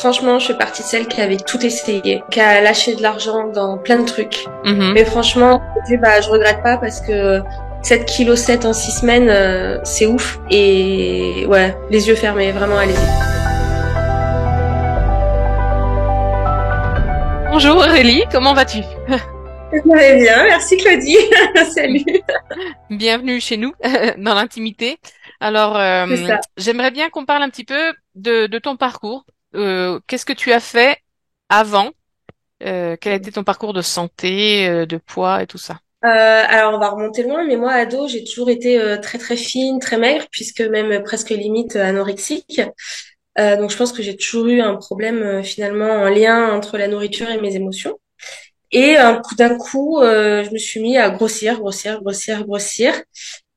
Franchement, je fais partie de celles qui avait tout essayé, qui a lâché de l'argent dans plein de trucs. Mhm. Mais franchement, je regrette pas parce que 7,7 kg en 6 semaines, c'est ouf. Et ouais, les yeux fermés, vraiment, allez-y. Bonjour Aurélie, comment vas-tu? Ça va bien, merci Claudie. Salut. Bienvenue chez nous, dans l'intimité. Alors, C'est ça. j'aimerais bien qu'on parle un petit peu de ton parcours. Qu'est-ce que tu as fait avant? Quel a été ton parcours de santé, de poids et tout ça? Alors on va remonter loin, mais moi ado, j'ai toujours été très très fine, très maigre, puisque même presque limite anorexique. Donc je pense que j'ai toujours eu un problème finalement en lien entre la nourriture et mes émotions. Et d'un coup, je me suis mis à grossir.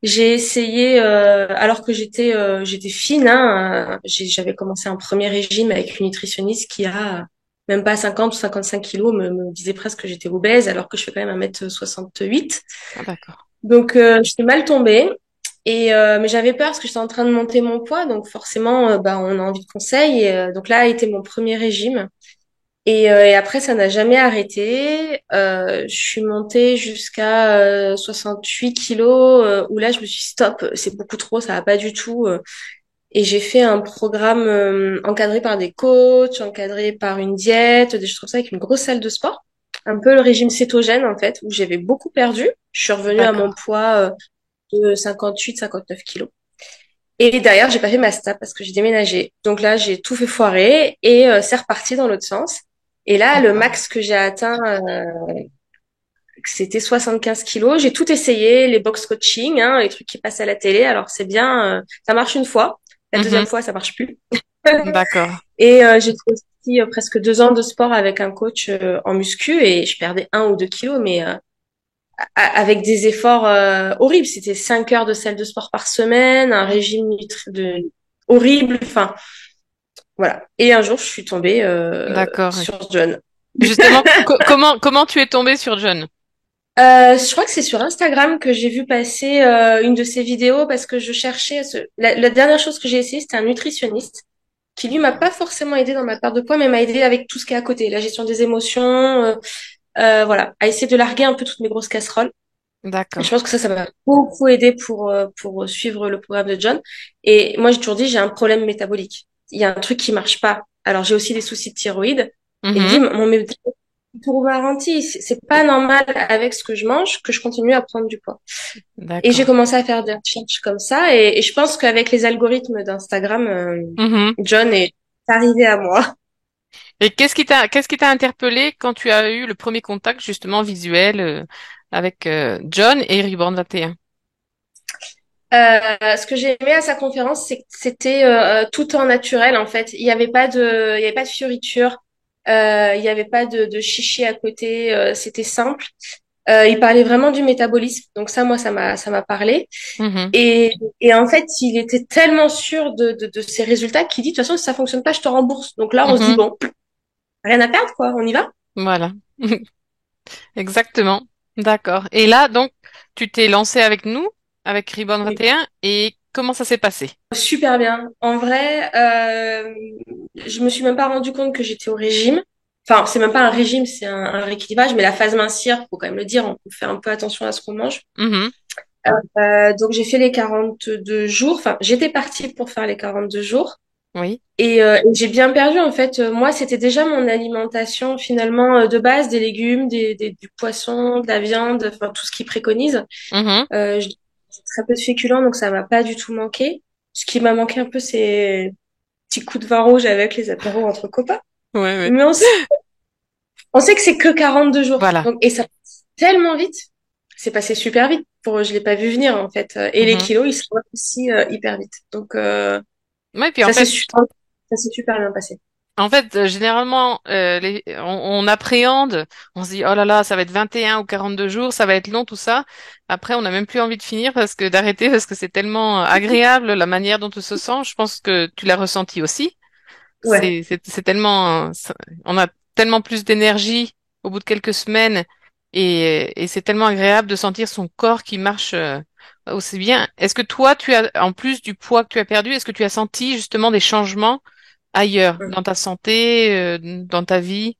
J'ai essayé, alors que j'étais fine, hein, j'avais commencé un premier régime avec une nutritionniste qui a même pas 50 ou 55 kilos, me disait presque que j'étais obèse, alors que je fais quand même 1,68 m. Ah, d'accord. Donc, j'étais mal tombée. Mais j'avais peur parce que j'étais en train de monter mon poids, donc forcément, on a envie de conseils. Donc là a été mon premier régime. Et après, ça n'a jamais arrêté. Je suis montée jusqu'à 68 kilos, où là, je me suis dit, stop, c'est beaucoup trop, ça va pas du tout. Et j'ai fait un programme encadré par des coachs, encadré par une diète, des choses comme ça, avec une grosse salle de sport. Un peu le régime cétogène, en fait, où j'avais beaucoup perdu. Je suis revenue à D'accord. mon poids de 58, 59 kilos. Et derrière, j'ai pas fait ma stap parce que j'ai déménagé. Donc là, j'ai tout fait foirer et c'est reparti dans l'autre sens. Et là, le D'accord. max que j'ai atteint, c'était 75 kilos. J'ai tout essayé, les box coaching, hein, les trucs qui passent à la télé. Alors c'est bien, ça marche une fois. La Mhm. deuxième fois, ça marche plus. D'accord. Et j'ai fait aussi presque 2 ans de sport avec un coach en muscu et je perdais 1 ou 2 kilos, mais avec des efforts horribles. C'était 5 heures de salle de sport par semaine, un régime horrible. Enfin, voilà. Et un jour, je suis tombée D'accord. sur John. Justement, comment tu es tombée sur John? Je crois que c'est sur Instagram que j'ai vu passer une de ses vidéos parce que je cherchais la dernière chose que j'ai essayé, c'était un nutritionniste qui lui m'a pas forcément aidé dans ma perte de poids, mais m'a aidé avec tout ce qui est à côté, la gestion des émotions, voilà, à essayer de larguer un peu toutes mes grosses casseroles. Et je D'accord. pense que ça m'a beaucoup aidé pour suivre le programme de John. Et moi, j'ai toujours dit, j'ai un problème métabolique. Il y a un truc qui marche pas. Alors, j'ai aussi des soucis de thyroïde. Et il dit, Mhm. mon métabolique est tout ralenti. C'est pas normal avec ce que je mange que je continue à prendre du poids. Et j'ai D'accord. commencé à faire des recherches comme ça. Et je pense qu'avec les algorithmes d'Instagram, Mhm. John est arrivé à moi. Et qu'est-ce qui t'a interpellé quand tu as eu le premier contact justement visuel avec John et Reborn 21? Ce que j'ai aimé à sa conférence, c'est que c'était tout en naturel en fait. Il y avait pas de fioritures, il y avait pas de chichi à côté. C'était simple. Il parlait vraiment du métabolisme, donc ça, moi, ça m'a parlé. Mhm. Et en fait, il était tellement sûr de ses résultats qu'il dit de toute façon, si ça fonctionne pas, je te rembourse. Donc là, on se dit Mhm. bon, rien à perdre quoi, on y va. Voilà. Exactement. D'accord. Et là, donc, tu t'es lancé avec nous, avec Reborn 21, et comment ça s'est passé? Super bien. En vrai, je me suis même pas rendu compte que j'étais au régime. Enfin, c'est même pas un régime, c'est un rééquilibrage, mais la phase mincir, faut quand même le dire, on fait un peu attention à ce qu'on mange. Mhm. Donc j'ai fait les 42 jours, enfin j'étais partie pour faire les 42 jours Oui. et j'ai bien perdu en fait. Moi, c'était déjà mon alimentation finalement de base, des légumes, du poisson, de la viande, enfin tout ce qu'ils préconisent. Mhm. Je J'ai très peu de féculents, donc ça m'a pas du tout manqué. Ce qui m'a manqué un peu, c'est petit coup de vin rouge avec les apéros entre copains. Ouais, ouais. Mais on sait que c'est que 42 jours. Voilà. Donc, et ça passe tellement vite. C'est passé super vite. Je l'ai pas vu venir, en fait. Et les Mhm. kilos, ils se voient aussi hyper vite. Donc, Ouais, puis ça s'est su- ça s'est super bien passé. en fait, généralement, on appréhende, on se dit, oh là là, ça va être 21 ou 42 jours, ça va être long, tout ça. Après, on n'a même plus envie de finir d'arrêter parce que c'est tellement agréable la manière dont on se sent. Je pense que tu l'as ressenti aussi. Ouais. C'est tellement, on a tellement plus d'énergie au bout de quelques semaines et c'est tellement agréable de sentir son corps qui marche aussi bien. Est-ce que toi, en plus du poids que tu as perdu, est-ce que tu as senti justement des changements ailleurs, Mm. dans ta santé, dans ta vie?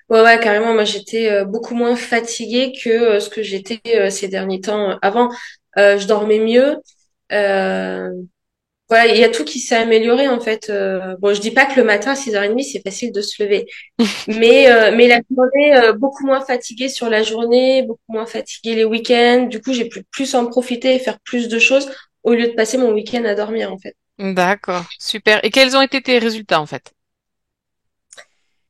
Ouais, ouais, carrément. Moi, j'étais beaucoup moins fatiguée que ce que j'étais ces derniers temps. Avant, je dormais mieux. Euh, voilà, il y a tout qui s'est amélioré en fait. Bon, je dis pas que le matin à 6h30, c'est facile de se lever. Mais la journée, beaucoup moins fatiguée sur la journée, beaucoup moins fatiguée les week-ends. Du coup, j'ai pu plus en profiter et faire plus de choses au lieu de passer mon week-end à dormir, en fait. D'accord, super. Et quels ont été tes résultats en fait?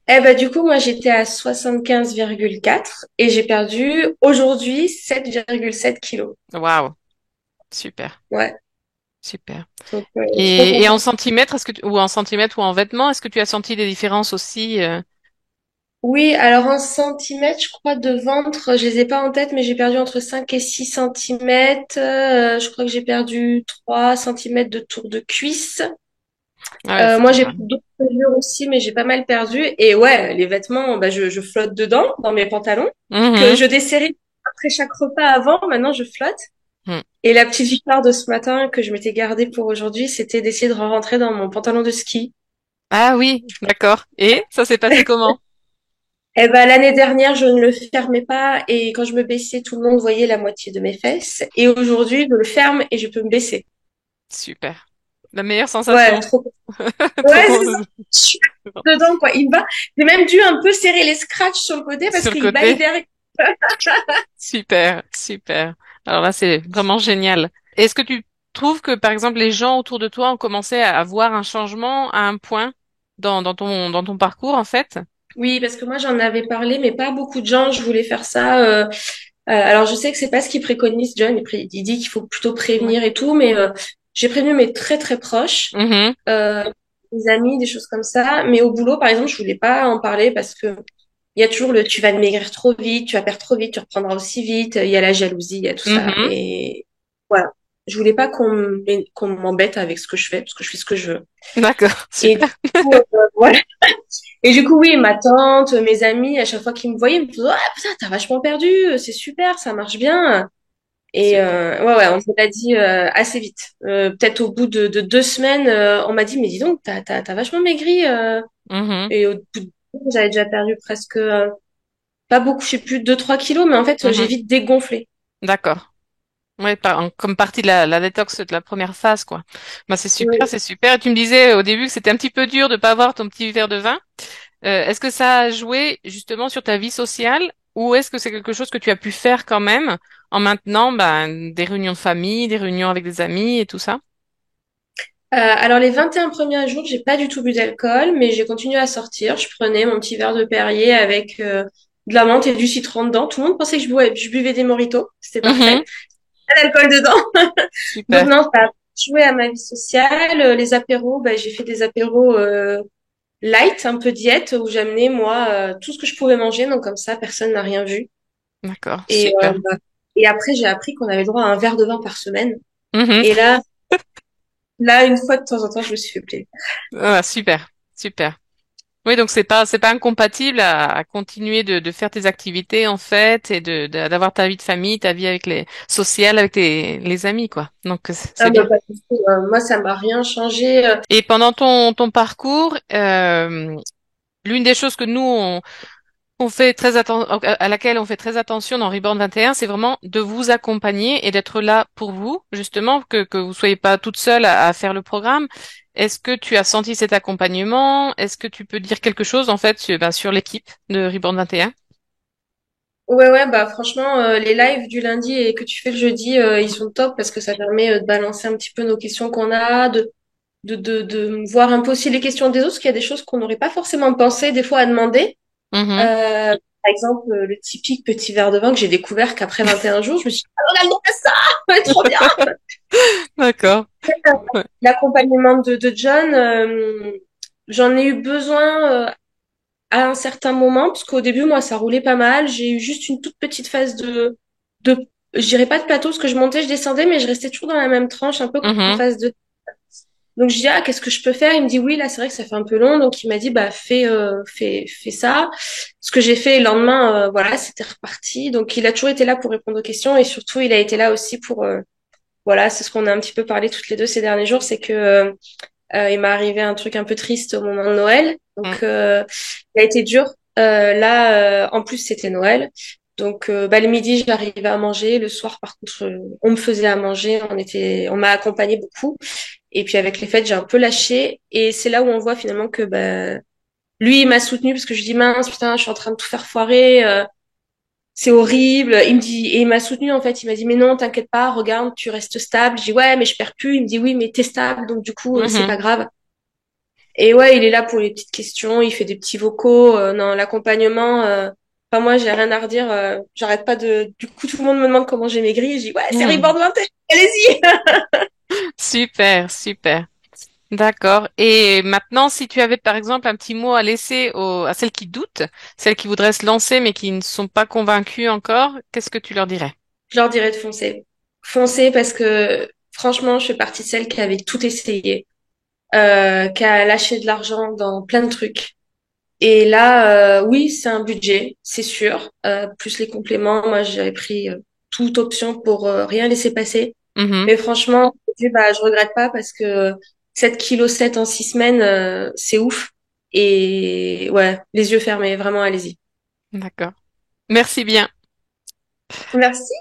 Eh ben, du coup, moi, j'étais à 75,4 et j'ai perdu aujourd'hui 7,7 kilos. Waouh, super, Ouais. super. Donc, trop Et en contente. centimètres, ou en centimètres ou en vêtements, est-ce que tu as senti des différences aussi? Oui, alors en centimètres, je crois, de ventre, je les ai pas en tête, mais j'ai perdu entre 5 et 6 centimètres. Je crois que j'ai perdu 3 centimètres de tour de cuisse. Ah ouais, c'est Moi, pas j'ai mal. pris d'autres mesures aussi, mais j'ai pas mal perdu. Et ouais, les vêtements, bah, je flotte dedans, dans mes pantalons, que Mhm. je desserrais après chaque repas avant. Maintenant, je flotte. Mm. Et la petite victoire de ce matin que je m'étais gardée pour aujourd'hui, c'était d'essayer de rentrer dans mon pantalon de ski. Ah oui, d'accord. Et ça s'est passé comment? Eh ben, l'année dernière, je ne le fermais pas et quand je me baissais, tout le monde voyait la moitié de mes fesses. Et aujourd'hui, je le ferme et je peux me baisser. Super. La meilleure Ouais, sensation. trop. Trop Ouais, c'est ça. cool. Je suis dedans, quoi. Il me va. J'ai même dû un peu serrer les scratchs sur le côté parce Sur le qu'il côté. baille derrière. Super, super. Alors là, c'est vraiment génial. Est-ce que tu trouves que, par exemple, les gens autour de toi ont commencé à voir un changement à un point dans ton parcours, en fait? Oui, parce que moi, j'en avais parlé, mais pas beaucoup de gens. Je voulais faire ça. Alors, je sais que c'est pas ce qu'il préconise, John. Il dit qu'il faut plutôt Ouais. prévenir et tout, mais j'ai prévenu mes très très proches, Mhm, euh, des amis, des choses comme ça. Mais au boulot, par exemple, je voulais pas en parler parce que il y a toujours le tu vas maigrir trop vite, tu vas perdre trop vite, tu reprendras aussi vite. Il y a la jalousie, il y a tout ça. mhm. Et voilà, je voulais pas qu'on m'embête avec ce que je fais parce que je fais ce que je veux. D'accord, Et du super, coup, voilà. Et du coup, oui, ma tante, mes amis, à chaque fois qu'ils me voyaient, ils me disaient, ah, putain, t'as vachement perdu, c'est super, ça marche bien. Et super. ouais, ouais, on me l'a dit assez vite. Peut-être au bout de 2 semaines, on m'a dit, mais dis donc, t'as vachement maigri. Mhm, Et au bout de 2 semaines, j'avais déjà perdu presque, pas beaucoup, je sais plus, 2, 3 kilos, mais en fait, j'ai mhm. vite dégonflé. D'accord. Ouais, comme partie de la détox de la première phase, quoi. Bah, c'est super, Oui. c'est super. Et tu me disais au début que c'était un petit peu dur de pas avoir ton petit verre de vin. Est-ce que ça a joué justement sur ta vie sociale ou est-ce que c'est quelque chose que tu as pu faire quand même en maintenant des réunions de famille, des réunions avec des amis et tout ça? Alors les 21 premiers jours, j'ai pas du tout bu d'alcool, mais j'ai continué à sortir. Je prenais mon petit verre de Perrier avec de la menthe et du citron dedans. Tout le monde pensait que je buvais des mojitos. C'était Mhm, parfait. Pas d'alcool dedans. Donc super, non, ça a joué à ma vie sociale. Les apéros, bah, j'ai fait des apéros light, un peu diète, où j'amenais moi tout ce que je pouvais manger. Donc comme ça, personne n'a rien vu. d'accord, Et, super. et après, j'ai appris qu'on avait le droit à un verre de vin par semaine. Mhm. Et là, une fois de temps en temps, je me suis fait plaisir. Ah, super, super. Oui, donc c'est pas incompatible à continuer de faire tes activités en fait et d'avoir ta vie de famille, ta vie avec les sociale avec les amis quoi. Donc Ah c'est bah, bien. pas du tout. Moi, ça m'a rien changé. Et pendant ton parcours, l'une des choses que nous on fait très à laquelle on fait très attention dans Reborn 21, c'est vraiment de vous accompagner et d'être là pour vous, justement, que vous soyez pas toute seule à faire le programme. Est-ce que tu as senti cet accompagnement? Est-ce que tu peux dire quelque chose, en fait, sur l'équipe de Reborn 21? Ouais, ouais, bah franchement, les lives du lundi et que tu fais le jeudi, ils sont top parce que ça permet de balancer un petit peu nos questions qu'on a, de voir un peu aussi les questions des autres, parce qu'il y a des choses qu'on n'aurait pas forcément pensé des fois à demander. Mhm. Par exemple, le typique petit verre de vin que j'ai découvert qu'après 21 jours, je me suis dit, ah, on a le droit à ça, trop bien. D'accord. Ouais. L'accompagnement de John, j'en ai eu besoin à un certain moment, parce qu'au début, moi, ça roulait pas mal. J'ai eu juste une toute petite phase de, je dirais pas de plateau, parce que je montais, je descendais, mais je restais toujours dans la même tranche, un peu comme en Mhm. phase de. Donc je dis, ah, qu'est-ce que je peux faire? Il me dit, oui, là, c'est vrai que ça fait un peu long. Donc il m'a dit, bah, fais ça. Ce que j'ai fait, le lendemain, voilà, c'était reparti. Donc il a toujours été là pour répondre aux questions et surtout, il a été là aussi pour, voilà, c'est ce qu'on a un petit peu parlé toutes les deux ces derniers jours, c'est que Il m'est arrivé un truc un peu triste au moment de Noël. Mm. Donc, il a été dur. Là, en plus, c'était Noël. Donc, bah, le midi, j'arrivais à manger. Le soir, par contre, on me faisait à manger. On m'a accompagné beaucoup. Et puis, avec les fêtes, j'ai un peu lâché. Et c'est là où on voit finalement que, bah, lui, il m'a soutenu parce que je dis, mince, putain, je suis en train de tout faire foirer. C'est horrible. Il me dit, et il m'a soutenu, en fait. Il m'a dit, mais non, t'inquiète pas, regarde, tu restes stable. Je dis, ouais, mais je perds plus. Il me dit, oui, mais t'es stable. Donc, du coup, c'est Mhm. pas grave. Et ouais, il est là pour les petites questions, il fait des petits vocaux. Non, l'accompagnement, enfin moi, j'ai rien à redire. J'arrête pas de. Du coup, tout le monde me demande comment j'ai maigri. Et je dis ouais, c'est Mhm. Rebound Vintage, allez-y. Super, super. D'accord. Et maintenant, si tu avais par exemple un petit mot à laisser à celles qui doutent, celles qui voudraient se lancer mais qui ne sont pas convaincues encore, qu'est-ce que tu leur dirais? Je leur dirais de foncer, foncer parce que franchement, je fais partie de celles qui avaient tout essayé, qui a lâché de l'argent dans plein de trucs. Et là, oui, c'est un budget, c'est sûr. Plus les compléments, moi, j'avais pris toute option pour rien laisser passer. Mhm. Mais franchement, bah, je regrette pas parce que 7,7 kg en 6 semaines, c'est ouf. Et ouais, les yeux fermés, vraiment, allez-y. D'accord. Merci bien. Merci.